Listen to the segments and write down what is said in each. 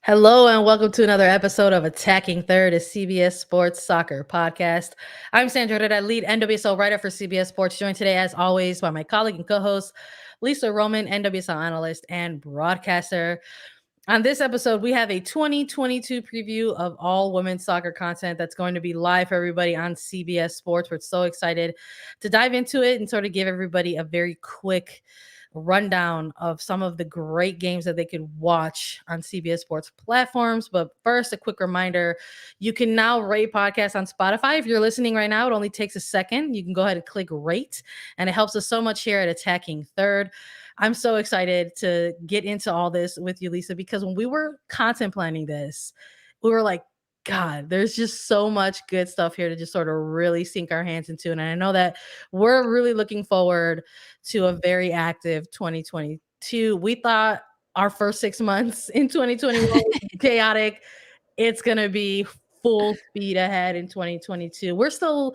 Hello and welcome to another episode of Attacking Third, a CBS Sports soccer podcast. I'm Sandra, Herrera, lead NWSL writer for CBS Sports, joined today, as always, by my colleague and co-host, Lisa Roman, NWSL analyst and broadcaster. On this episode, we have a 2022 preview of all women's soccer content that's going to be live for everybody on CBS Sports. We're so excited to dive into it and sort of give everybody a very quick rundown of some of the great games that they could watch on CBS Sports platforms. But first, a quick reminder, you can now rate podcasts on Spotify. If you're listening right now, it only takes a second. You can go ahead and click rate, and it helps us so much here at Attacking Third. I'm so excited to get into all this with you, Lisa, because when we were contemplating this, we were like, God, there's just so much good stuff here to just sort of really sink our hands into. And I know that we're really looking forward to a very active 2022. We thought our first 6 months in 2021 was chaotic. It's going to be full speed ahead in 2022. We're still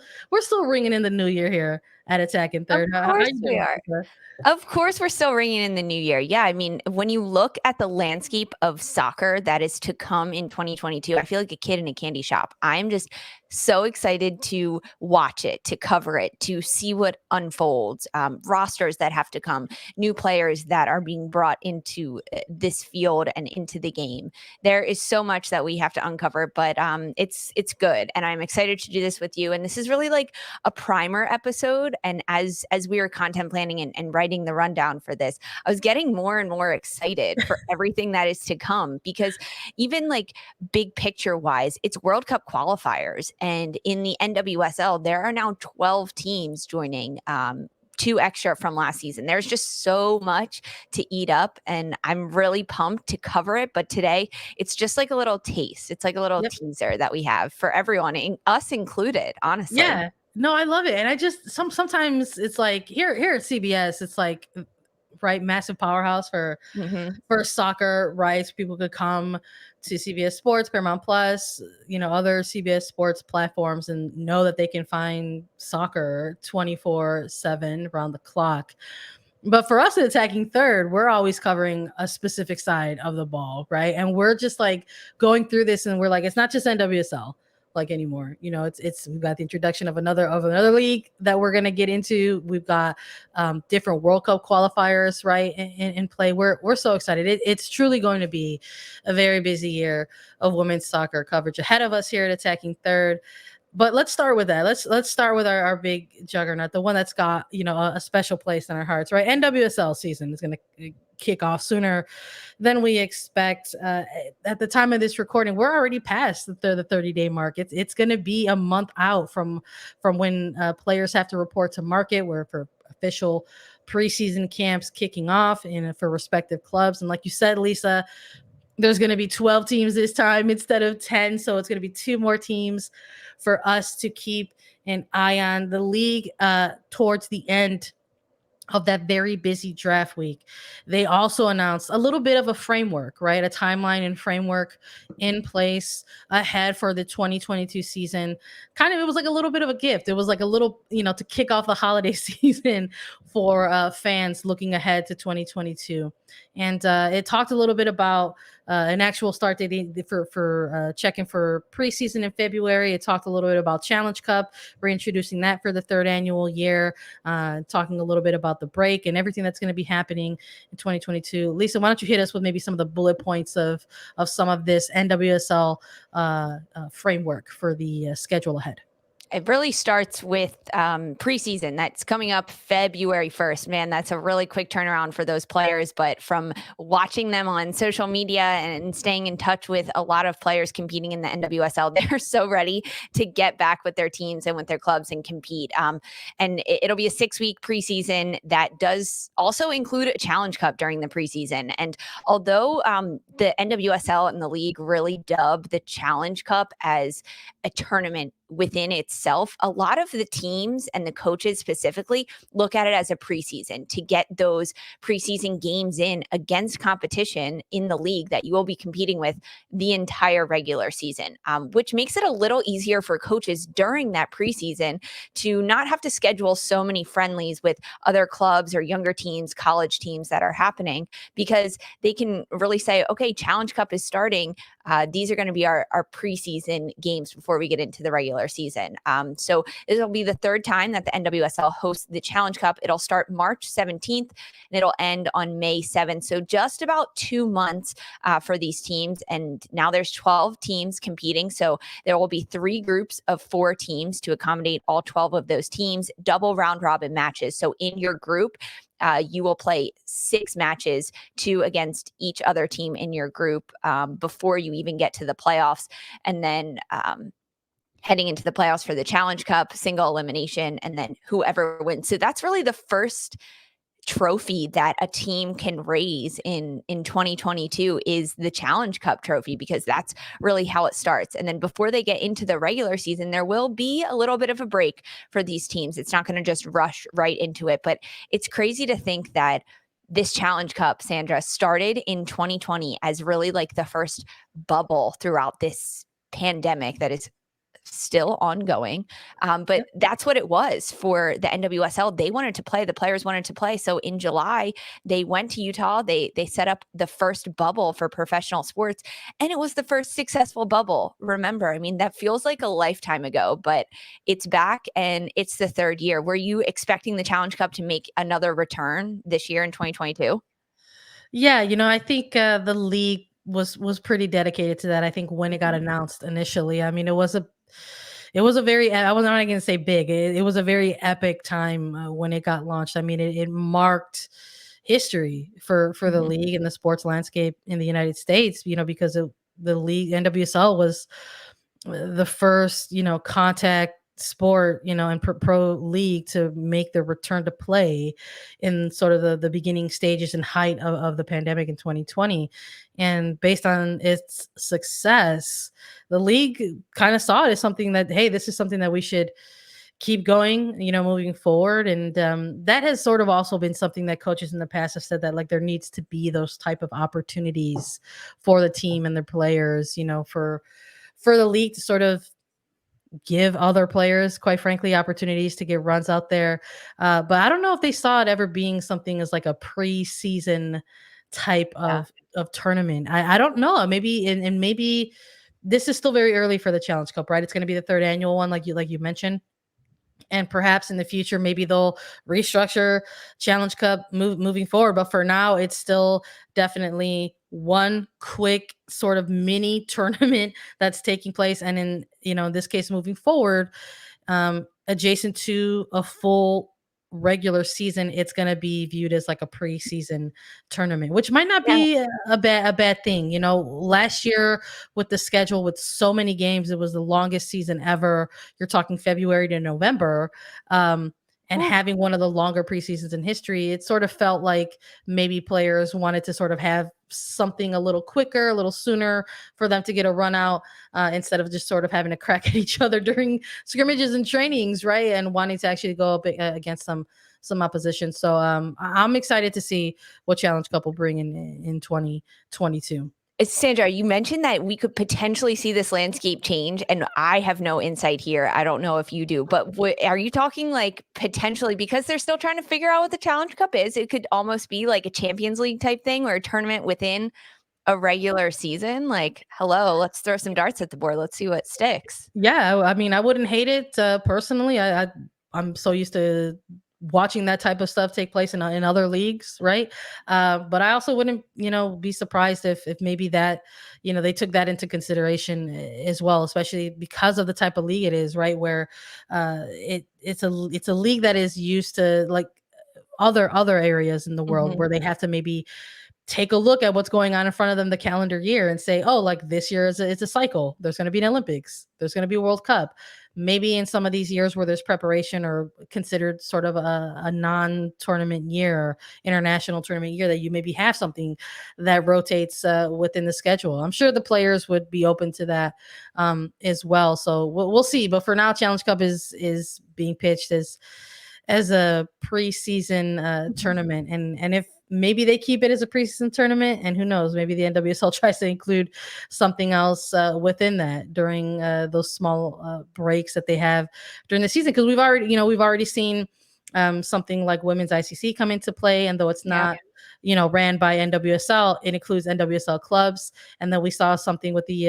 ringing in the new year here at Attacking Of Third. How course you we doing, are. Lisa? Of course, we're still ringing in the new year. Yeah, I mean, when you look at the landscape of soccer that is to come in 2022, I feel like a kid in a candy shop. I'm just so excited to watch it, to cover it, to see what unfolds, rosters that have to come, new players that are being brought into this field and into the game. There is so much that we have to uncover, but it's good, and I'm excited to do this with you. And this is really like a primer episode. And as we were content planning and writing the rundown for this, I was getting more and more excited for everything that is to come, because even like big picture wise, it's World Cup qualifiers. And in the NWSL, there are now 12 teams joining. Two extra from last season. There's just so much to eat up, and I'm really pumped to cover it. But today, it's just like a little taste. It's like a little Yep. teaser that we have for everyone, us included, honestly. Yeah. No, I love it. And I just sometimes it's like here at CBS, it's like right, massive powerhouse Mhm. for soccer rights. People could come to CBS Sports, Paramount Plus, other CBS Sports platforms and know that they can find soccer 24/7 around the clock. But for us at Attacking Third, we're always covering a specific side of the ball, right? And we're just like going through this and we're like, it's not just NWSL like anymore. It's we've got the introduction of another league that we're gonna get into. We've got different World Cup qualifiers, right, in play. We're so excited. It's truly going to be a very busy year of women's soccer coverage ahead of us here at Attacking Third. But let's start with that. Let's start with our big juggernaut, the one that's got a special place in our hearts, right? NWSL season is going to kick off sooner than we expect. At the time of this recording, we're already past the 30-day mark. It's going to be a month out from when players have to report to market. We're for official preseason camps kicking off for respective clubs. And like you said, Lisa, there's going to be 12 teams this time instead of 10. So it's going to be two more teams for us to keep an eye on. The league towards the end of that very busy draft week, they also announced a little bit of a framework, right? A timeline and framework in place ahead for the 2022 season. Kind of, it was like a little bit of a gift. It was like a little, to kick off the holiday season for fans looking ahead to 2022. And it talked a little bit about an actual start date for checking for preseason in February. It talked a little bit about Challenge Cup, reintroducing that for the third annual year, talking a little bit about the break and everything that's going to be happening in 2022. Lisa, why don't you hit us with maybe some of the bullet points of some of this NWSL framework for the schedule ahead? It really starts with preseason. That's coming up February 1st. Man, that's a really quick turnaround for those players. But from watching them on social media and staying in touch with a lot of players competing in the NWSL, they're so ready to get back with their teams and with their clubs and compete. And it'll be a 6-week preseason that does also include a Challenge Cup during the preseason. And although the NWSL and the league really dub the Challenge Cup as a tournament within itself, a lot of the teams and the coaches specifically look at it as a preseason to get those preseason games in against competition in the league that you will be competing with the entire regular season, which makes it a little easier for coaches during that preseason to not have to schedule so many friendlies with other clubs or younger teams, college teams that are happening, because they can really say, okay, Challenge Cup is starting. These are going to be our preseason games before we get into the regular season. So this will be the third time that the NWSL hosts the Challenge Cup. It'll start March 17th and it'll end on May 7th. So just about 2 months for these teams. And now there's 12 teams competing. So there will be 3 groups of 4 teams to accommodate all 12 of those teams, double round robin matches. So in your group, you will play 6 matches, 2 against each other team in your group before you even get to the playoffs. And then heading into the playoffs for the Challenge Cup, single elimination, and then whoever wins. So that's really the first trophy that a team can raise in 2022 is the Challenge Cup trophy, because that's really how it starts. And then before they get into the regular season, there will be a little bit of a break for these teams. It's not going to just rush right into it, but it's crazy to think that this Challenge Cup, Sandra, started in 2020 as really like the first bubble throughout this pandemic that is still ongoing. But that's what it was for the NWSL. They wanted to play. The players wanted to play. So in July, they went to Utah. They set up the first bubble for professional sports, and it was the first successful bubble. Remember, I mean, that feels like a lifetime ago, but it's back and it's the 3rd year. Were you expecting the Challenge Cup to make another return this year in 2022? Yeah, I think the league was pretty dedicated to that. I think when it got Mhm. announced initially, I mean, it was a very, I was not going to say big. It was a very epic time when it got launched. I mean, it marked history for the Mhm. league and the sports landscape in the United States. Because the league NWSL was the first, contact sport, and pro league to make the return to play in sort of the beginning stages and height of the pandemic in 2020. And based on its success, the league kind of saw it as something that, hey, this is something that we should keep going, moving forward. And that has sort of also been something that coaches in the past have said, that like there needs to be those type of opportunities for the team and their players, for the league to sort of give other players, quite frankly, opportunities to get runs out there. But I don't know if they saw it ever being something as like a preseason type Yeah. of tournament. I don't know. Maybe and maybe this is still very early for the Challenge Cup, right? It's going to be the 3rd annual one, like you mentioned. And perhaps in the future, maybe they'll restructure Challenge Cup moving forward. But for now, it's still definitely one quick sort of mini tournament that's taking place. And in this case, moving forward, adjacent to a full regular season, it's going to be viewed as like a preseason tournament, which might not Yeah. be a bad thing. Last year with the schedule with so many games, it was the longest season ever. You're talking February to November. And Yeah. having one of the longer preseasons in history, it sort of felt like maybe players wanted to sort of have something a little quicker, a little sooner for them to get a run out, instead of just sort of having to crack at each other during scrimmages and trainings, right? And wanting to actually go up against some opposition. So I'm excited to see what Challenge Cup will bring in 2022. Sandra, you mentioned that we could potentially see this landscape change, and I have no insight here. I don't know if you do, but are you talking like potentially, because they're still trying to figure out what the Challenge Cup is? It could almost be like a Champions League type thing or a tournament within a regular season. Like, hello, let's throw some darts at the board. Let's see what sticks. Yeah, I mean, I wouldn't hate it personally. I'm so used to watching that type of stuff take place in other leagues, right? But I also wouldn't, be surprised if maybe that, they took that into consideration as well, especially because of the type of league it is, right? Where it's a league that is used to like other areas in the world Mhm. where they have to maybe take a look at what's going on in front of them the calendar year and say, oh, like this year is it's a cycle. There's going to be an Olympics. There's going to be a World Cup. maybe in some of these years where there's preparation or considered sort of a non-tournament year or international tournament year, that you maybe have something that rotates within the schedule. I'm sure the players would be open to that as well. So we'll see. But for now, Challenge Cup is being pitched as a preseason tournament, and if maybe they keep it as a preseason tournament, and who knows, maybe the NWSL tries to include something else within that during those small breaks that they have during the season, because we've already seen something like women's ICC come into play, and though it's Yeah. not ran by NWSL, it includes NWSL clubs, and then we saw something with the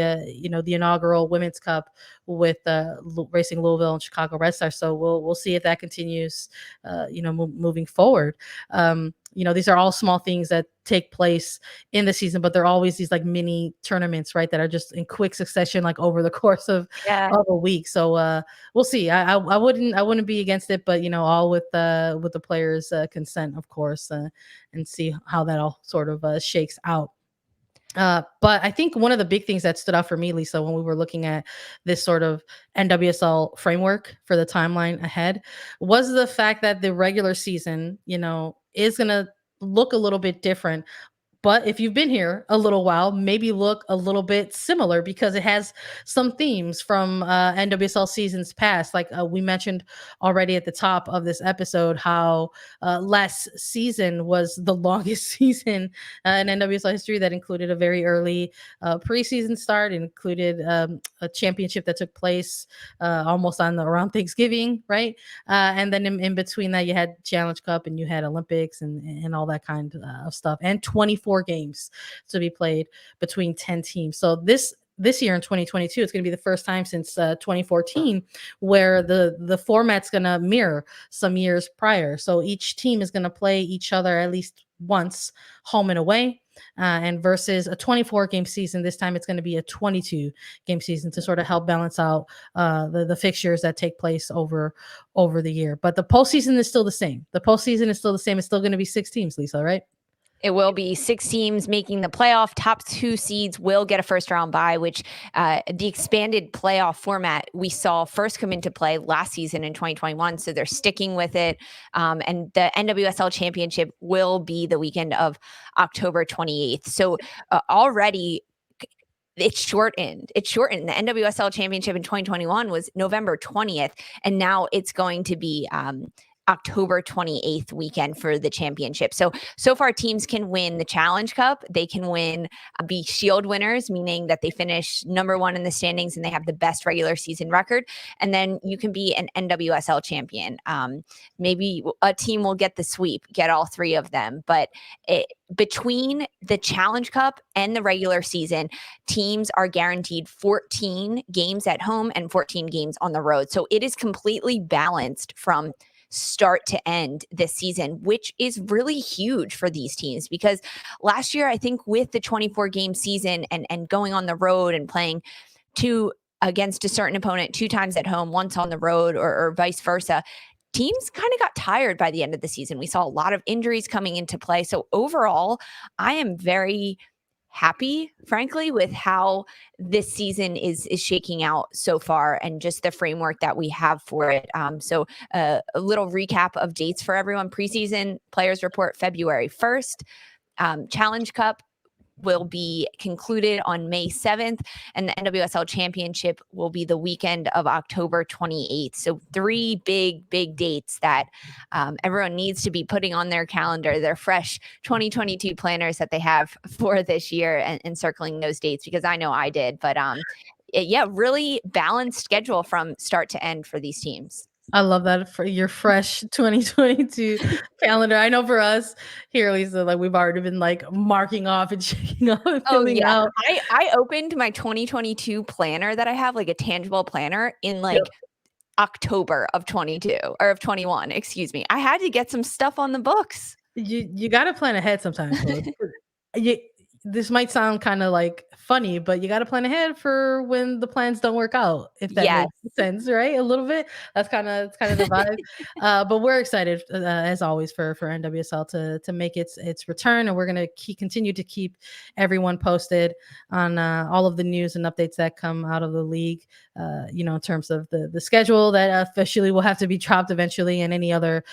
inaugural Women's Cup with Racing Louisville and Chicago Red Stars. So we'll see if that continues, moving forward. These are all small things that take place in the season, but they're always these like mini tournaments, right? That are just in quick succession, like over the course Yeah. of a week. So we'll see. I wouldn't be against it, but all with the players' consent, of course, and see how that all sort of shakes out. But I think one of the big things that stood out for me, Lisa, when we were looking at this sort of NWSL framework for the timeline ahead, was the fact that the regular season, is going to look a little bit different, but if you've been here a little while, maybe look a little bit similar, because it has some themes from NWSL seasons past. Like we mentioned already at the top of this episode, how last season was the longest season in NWSL history, that included a very early preseason start, included a championship that took place almost around Thanksgiving, right? And then in between that, you had Challenge Cup, and you had Olympics, and all that kind of stuff, and 24 games to be played between 10 teams. So this year in 2022, it's going to be the first time since 2014 where the format's going to mirror some years prior. So each team is going to play each other at least once, home and away. And versus a 24 game season, this time it's going to be a 22 game season to sort of help balance out the fixtures that take place over the year. But the postseason is still the same. It's still going to be 6 teams, Lisa, right? It will be 6 teams making the playoff. Top 2 seeds will get a first round bye, which the expanded playoff format we saw first come into play last season in 2021. So they're sticking with it. And the NWSL Championship will be the weekend of October 28th. So already it's shortened. The NWSL Championship in 2021 was November 20th, and now it's going to be October 28th weekend for the championship. So far teams can win the Challenge Cup. They can be Shield winners, meaning that they finish number 1 in the standings and they have the best regular season record. And then you can be an NWSL champion. Maybe a team will get the sweep, get all 3 of them. But between the Challenge Cup and the regular season, teams are guaranteed 14 games at home and 14 games on the road. So it is completely balanced from start to end this season, which is really huge for these teams, because last year, I think with the 24 game season and going on the road and playing against a certain opponent 2 times at home, once on the road, or vice versa, teams kind of got tired by the end of the season. We saw a lot of injuries coming into play. So overall, I am very happy, frankly, with how this season is shaking out so far, and just the framework that we have for it. So a little recap of dates for everyone. Preseason players report February 1st. Challenge Cup will be concluded on May 7th, and the NWSL Championship will be the weekend of October 28th. So 3 big dates that everyone needs to be putting on their calendar, their fresh 2022 planners that they have for this year, and circling those dates, because I know I did. But really balanced schedule from start to end for these teams. I love that for your fresh 2022 calendar. I know for us here, Lisa, like we've already been like marking off and checking off and filling out. I opened my 2022 planner that I have, like a tangible planner, in like October of 22 or of 21, excuse me. I had to get some stuff on the books. You got to plan ahead sometimes. This might sound kind of like funny, but you got to plan ahead for when the plans don't work out, if that Yes. makes sense, right? A little bit. It's kind of the vibe. But we're excited as always for NWSL to make its return, and we're gonna continue to keep everyone posted on all of the news and updates that come out of the league. In terms of the schedule that officially will have to be dropped eventually, and any other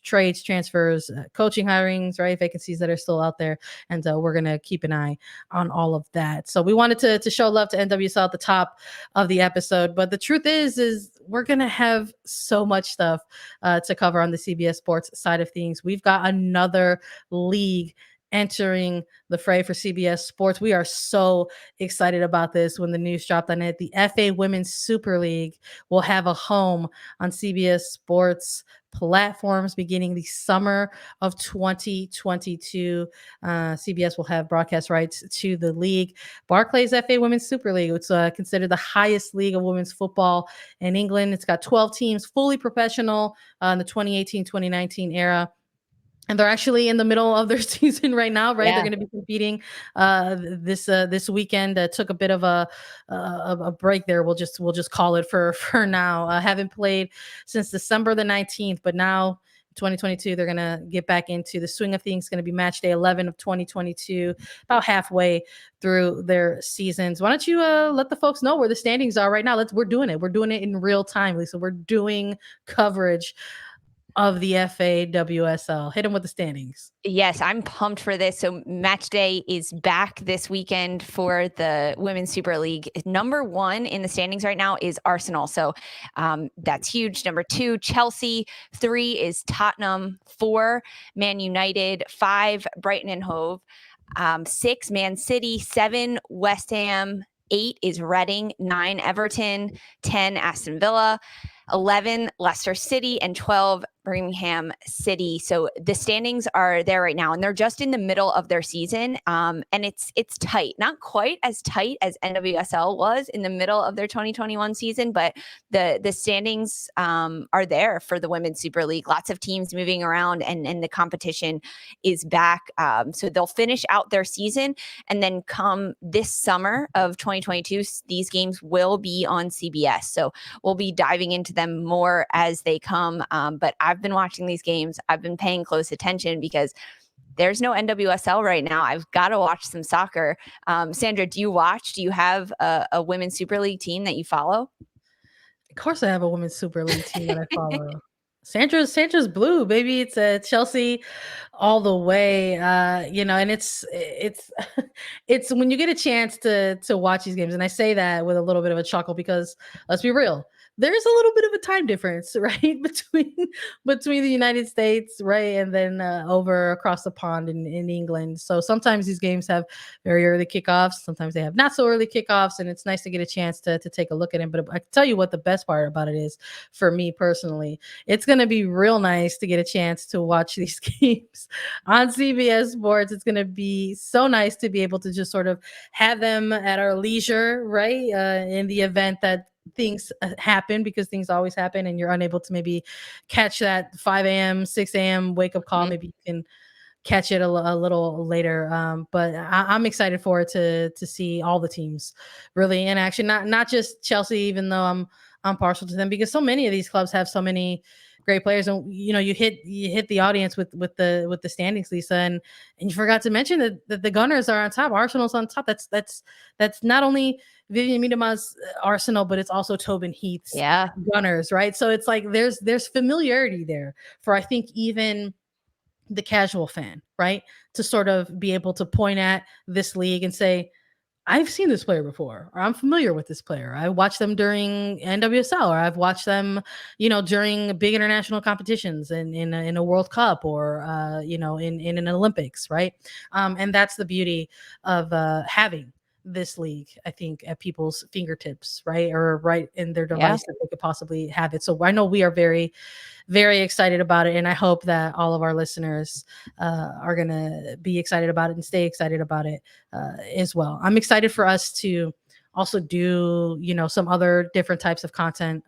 trades, transfers, coaching hirings, right? Vacancies that are still out there, and we're gonna keep an eye on all of that. So we wanted to show love to NWSL at the top of the episode, but the truth is we're gonna have so much stuff to cover on the CBS Sports side of things. We've got another league entering the fray for CBS Sports. We are so excited about this. When the news dropped on it, the FA Women's Super League will have a home on CBS Sports platforms beginning the summer of 2022. CBS will have broadcast rights to the league. Barclays FA Women's Super League. It's considered the highest league of women's football in England. It's got 12 teams, fully professional in the 2018-2019 era. And they're actually in the middle of their season right now, right? Yeah. They're going to be competing this weekend. Took a bit of a break there. We'll just call it for now. Haven't played since December the 19th, but now 2022 they're going to get back into the swing of things. It's going to be match day 11 of 2022, about halfway through their seasons. Why don't you let the folks know where the standings are right now? We're doing it in real time, Lisa. We're doing coverage of the FA WSL. Hit them with the standings. Yes, I'm pumped for this. So match day is back this weekend for the Women's Super League. Number 1 in the standings right now is Arsenal. So that's huge. Number 2, Chelsea. 3 is Tottenham. 4, Man United. 5, Brighton and Hove. 6, Man City. 7, West Ham. 8 is Reading. 9, Everton. 10, Aston Villa. 11, Leicester City, and 12, Birmingham City. So the standings are there right now, and they're just in the middle of their season. And it's tight, not quite as tight as NWSL was in the middle of their 2021 season, but the standings are there for the Women's Super League. Lots of teams moving around, and the competition is back. So they'll finish out their season, and then come this summer of 2022, these games will be on CBS. So we'll be diving into them more as they come. But I've been watching these games. I've been paying close attention because there's no NWSL right now. I've got to watch some soccer. Sandra, do you watch? Do you have a Women's Super League team that you follow? Of course, I have a Women's Super League team that I follow. Sandra's blue, baby. It's Chelsea all the way. And it's it's when you get a chance to watch these games, and I say that with a little bit of a chuckle because let's be real, there's a little bit of a time difference, right, between the United States, right, and then over across the pond in England. So sometimes these games have very early kickoffs, sometimes they have not so early kickoffs, and it's nice to get a chance to take a look at it. But I can tell you what the best part about it is for me personally. It's going to be real nice to get a chance to watch these games on CBS Sports. It's going to be so nice to be able to just sort of have them at our leisure, right, in the event that things happen, because things always happen and you're unable to maybe catch that 5 a.m., 6 a.m. wake up call. Mm-hmm. Maybe you can catch it a little later. But I'm excited for it to see all the teams really in action, not just Chelsea, even though I'm partial to them, because so many of these clubs have so many great players. And you hit the audience with the standings, Lisa, and you forgot to mention that the Gunners are on top. Arsenal's on top. That's not only Vivian Miedema's Arsenal, but it's also Tobin Heath's Gunners, right? So it's like there's familiarity there for, I think, even the casual fan, right, to sort of be able to point at this league and say, I've seen this player before, or I'm familiar with this player. I watched them during NWSL, or I've watched them, during big international competitions in a World Cup, or in an Olympics, right? And that's the beauty of having this league, I think, at people's fingertips, right, or right in their device that they could possibly have it. So I know we are very, very excited about it, and I hope that all of our listeners are gonna be excited about it and stay excited about it as well. I'm excited for us to also do, some other different types of content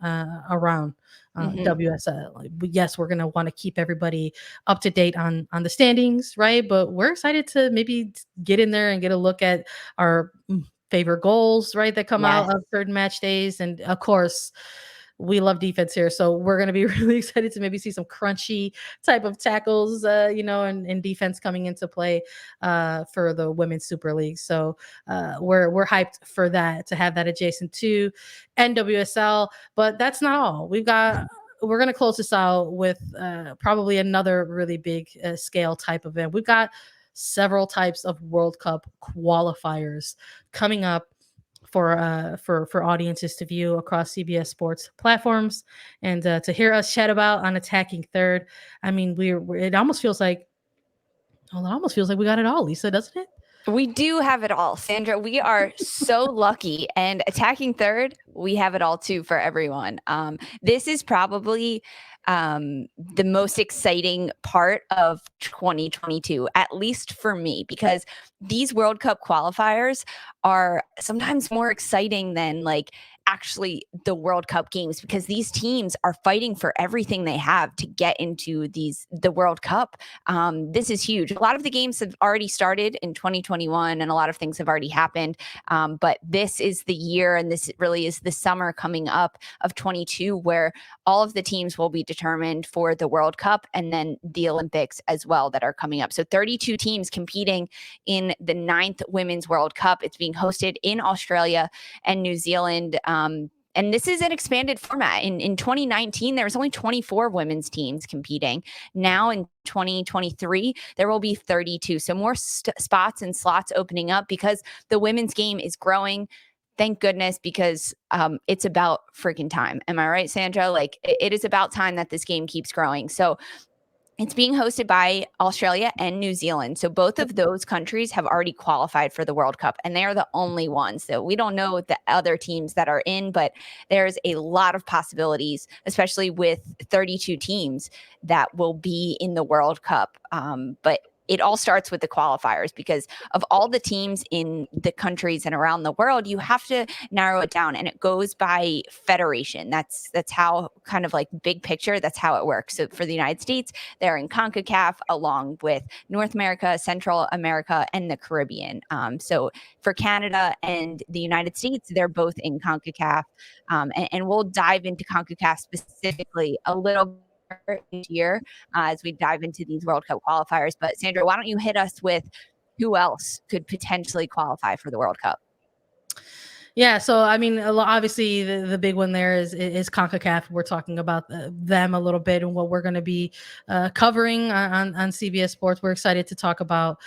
around WSL. Yes, we're going to want to keep everybody up to date on the standings, right? But we're excited to maybe get in there and get a look at our favorite goals, right, that come Yes. out of certain match days. And of course, we love defense here, so we're going to be really excited to maybe see some crunchy type of tackles, and defense coming into play for the Women's Super League. So we're hyped for that, to have that adjacent to NWSL. But that's not all. We're going to close this out with probably another really big scale type event. We've got several types of World Cup qualifiers coming up for audiences to view across CBS Sports platforms, and to hear us chat about on Attacking Third. I mean, it almost feels like, we got it all, Lisa, doesn't it? We do have it all, Sandra. We are so lucky. And Attacking Third, we have it all too for everyone. This is probably the most exciting part of 2022, at least for me, because these World Cup qualifiers are sometimes more exciting than like actually the World Cup games, because these teams are fighting for everything they have to get into the World Cup. This is huge. A lot of the games have already started in 2021 and a lot of things have already happened. But this is the year, and this really is the summer coming up of 22, where all of the teams will be determined for the World Cup and then the Olympics as well that are coming up. So 32 teams competing in the 9th Women's World Cup. It's being hosted in Australia and New Zealand. And this is an expanded format. In 2019, there was only 24 women's teams competing. Now in 2023, there will be 32. So more spots and slots opening up because the women's game is growing. Thank goodness, because it's about freaking time. Am I right, Sandra? Like, it is about time that this game keeps growing. So it's being hosted by Australia and New Zealand. So both of those countries have already qualified for the World Cup, and they are the only ones. So we don't know the other teams that are in, but there's a lot of possibilities, especially with 32 teams that will be in the World Cup. But it all starts with the qualifiers, because of all the teams in the countries and around the world, you have to narrow it down, and it goes by federation. That's how, kind of like big picture, that's how it works. So for the United States, they're in CONCACAF, along with North America, Central America, and the Caribbean. So for Canada and the United States, they're both in CONCACAF. And we'll dive into CONCACAF specifically a little each year as we dive into these World Cup qualifiers. But Sandra, why don't you hit us with who else could potentially qualify for the World Cup? Yeah, so I mean, obviously the big one there is CONCACAF. We're talking about them a little bit and what we're going to be covering on CBS Sports. We're excited to talk about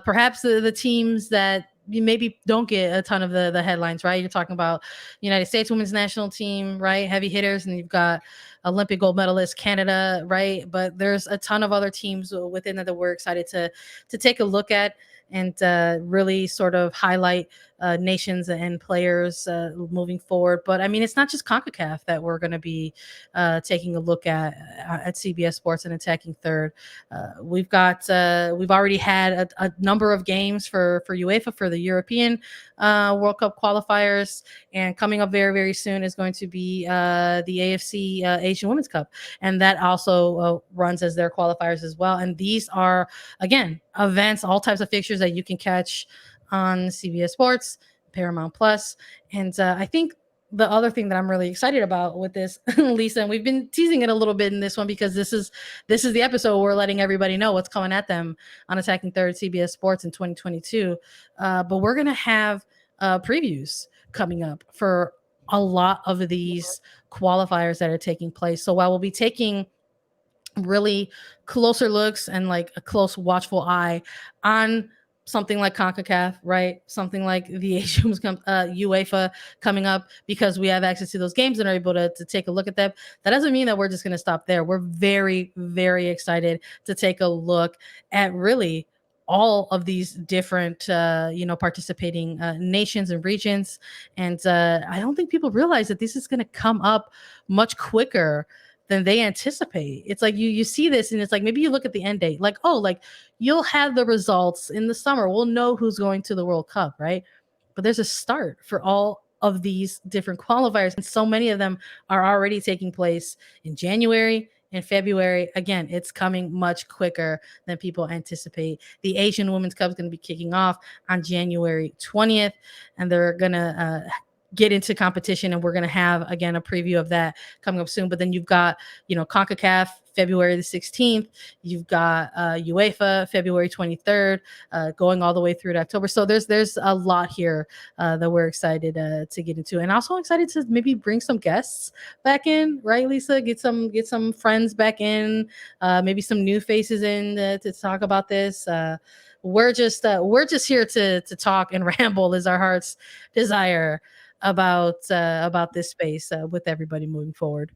perhaps the teams that you maybe don't get a ton of the headlines, right? You're talking about United States women's national team, right? Heavy hitters, and you've got Olympic gold medalist Canada, right? But there's a ton of other teams within that we're excited to take a look at and really sort of highlight nations and players moving forward. But I mean, it's not just CONCACAF that we're going to be taking a look at CBS Sports and Attacking Third. We've already had a number of games for UEFA for the European World Cup qualifiers, and coming up very, very soon is going to be the AFC Asian Women's Cup, and that also runs as their qualifiers as well. And these are, again, events, all types of fixtures that you can catch on CBS Sports, Paramount Plus. And I think the other thing that I'm really excited about with this, Lisa, and we've been teasing it a little bit in this one, because this is the episode where we're letting everybody know what's coming at them on Attacking Third CBS Sports in 2022. But we're going to have previews coming up for a lot of these qualifiers that are taking place. So while we'll be taking really closer looks and like a close watchful eye on something like CONCACAF, right? Something like the Asian UEFA coming up, because we have access to those games and are able to take a look at them. That doesn't mean that we're just going to stop there. We're very, very excited to take a look at really all of these different, participating nations and regions. And I don't think people realize that this is going to come up much quicker than they anticipate. It's like you see this, and it's like maybe you look at the end date, like, oh, like you'll have the results in the summer. We'll know who's going to the World Cup, right? But there's a start for all of these different qualifiers. And so many of them are already taking place in January and February. Again, it's coming much quicker than people anticipate. The Asian Women's Cup is going to be kicking off on January 20th, and they're going to get into competition, and we're going to have, again, a preview of that coming up soon. But then you've got, CONCACAF February the 16th. You've got UEFA February 23rd, going all the way through to October. So there's a lot here that we're excited to get into, and also excited to maybe bring some guests back in, right, Lisa? Get some friends back in, maybe some new faces in to talk about this. We're just here to talk and ramble is our heart's desire about this space with everybody moving forward.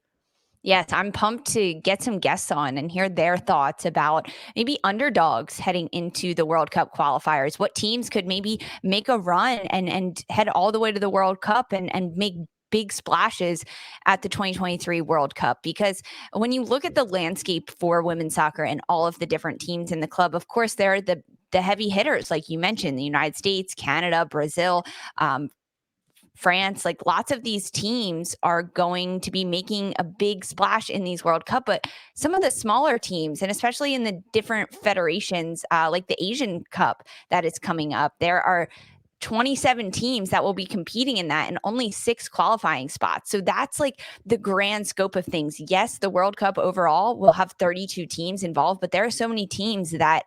Yes, I'm pumped to get some guests on and hear their thoughts about maybe underdogs heading into the World Cup qualifiers. What teams could maybe make a run and head all the way to the World Cup and make big splashes at the 2023 World Cup? Because when you look at the landscape for women's soccer and all of the different teams in the club, of course, there are the heavy hitters, like you mentioned, the United States, Canada, Brazil, France. Like, lots of these teams are going to be making a big splash in these World Cup, but some of the smaller teams, and especially in the different federations, like the Asian Cup that is coming up, there are 27 teams that will be competing in that and only 6 qualifying spots. So that's like the grand scope of things. Yes, the World Cup overall will have 32 teams involved, but there are so many teams that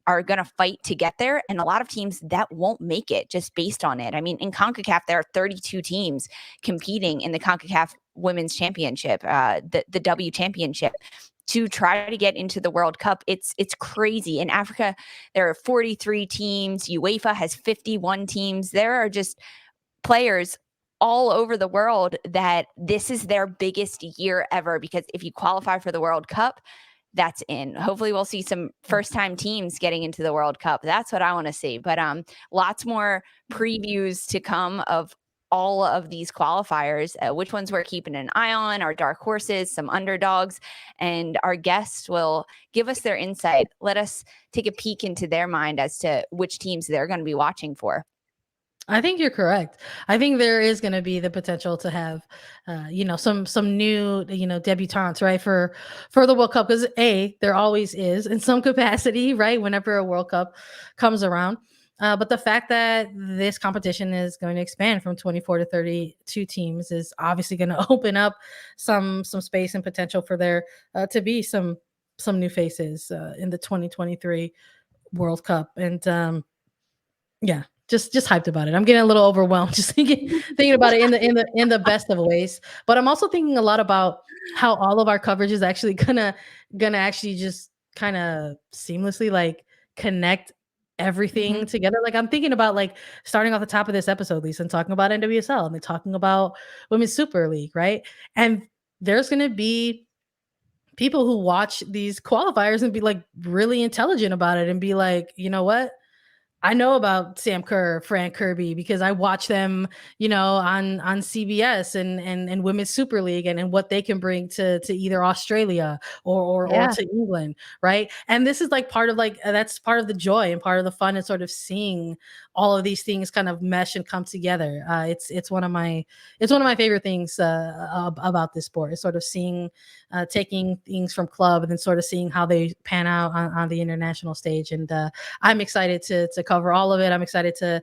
are going to fight to get there, and a lot of teams that won't make it just based on it. I mean, in CONCACAF, there are 32 teams competing in the CONCACAF Women's Championship, the W Championship, to try to get into the World Cup. It's crazy. In Africa, there are 43 teams. UEFA has 51 teams. There are just players all over the world that this is their biggest year ever, because if you qualify for the World Cup, that's in. Hopefully we'll see some first-time teams getting into the World Cup. That's what I want to see. But lots more previews to come of all of these qualifiers, which ones we're keeping an eye on, our dark horses, some underdogs, and our guests will give us their insight. Let us take a peek into their mind as to which teams they're going to be watching for. I think you're correct. I think there is going to be the potential to have, some new, debutantes, right, for the World Cup, because there always is in some capacity, right, whenever a World Cup comes around. But the fact that this competition is going to expand from 24 to 32 teams is obviously going to open up some space and potential for there to be some new faces in the 2023 World Cup, and yeah, just hyped about it. I'm getting a little overwhelmed just thinking about it in the best of ways. But I'm also thinking a lot about how all of our coverage is actually gonna actually just kind of seamlessly like connect everything together. Like, I'm thinking about like starting off the top of this episode, Lisa, and talking about NWSL, and then talking about Women's Super League, right? And there's gonna be people who watch these qualifiers and be like really intelligent about it and be like, you know what? I know about Sam Kerr, Frank Kirby, because I watch them, on CBS and Women's Super League, and what they can bring to either Australia or to England, right? And this is like part of that's part of the joy and part of the fun, and sort of seeing all of these things kind of mesh and come together. It's one of my favorite things about this sport, is sort of seeing taking things from club and then sort of seeing how they pan out on the international stage. And I'm excited to cover all of it. I'm excited to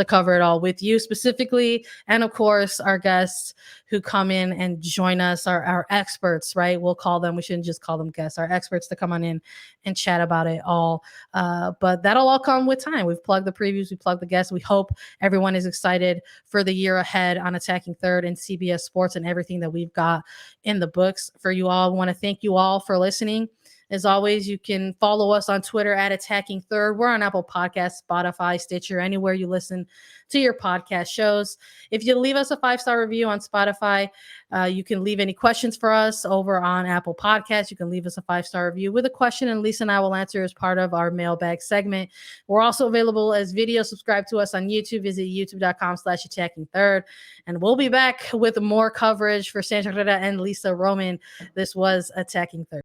cover it all with you specifically, and of course our guests who come in and join us, our experts, right? We'll call them, we shouldn't just call them guests, our experts to come on in and chat about it all. But that'll all come with time. We've plugged the previews, we plugged the guests. We hope everyone is excited for the year ahead on Attacking Third and CBS Sports and everything that we've got in the books for you all. We want to thank you all for listening. As always, you can follow us on Twitter at Attacking Third. We're on Apple Podcasts, Spotify, Stitcher, anywhere you listen to your podcast shows. If you leave us a 5-star review on Spotify, you can leave any questions for us over on Apple Podcasts. You can leave us a 5-star review with a question, and Lisa and I will answer as part of our mailbag segment. We're also available as video. Subscribe to us on YouTube. Visit youtube.com/Attacking Third. And we'll be back with more coverage for Sandra Herrera and Lisa Roman. This was Attacking Third.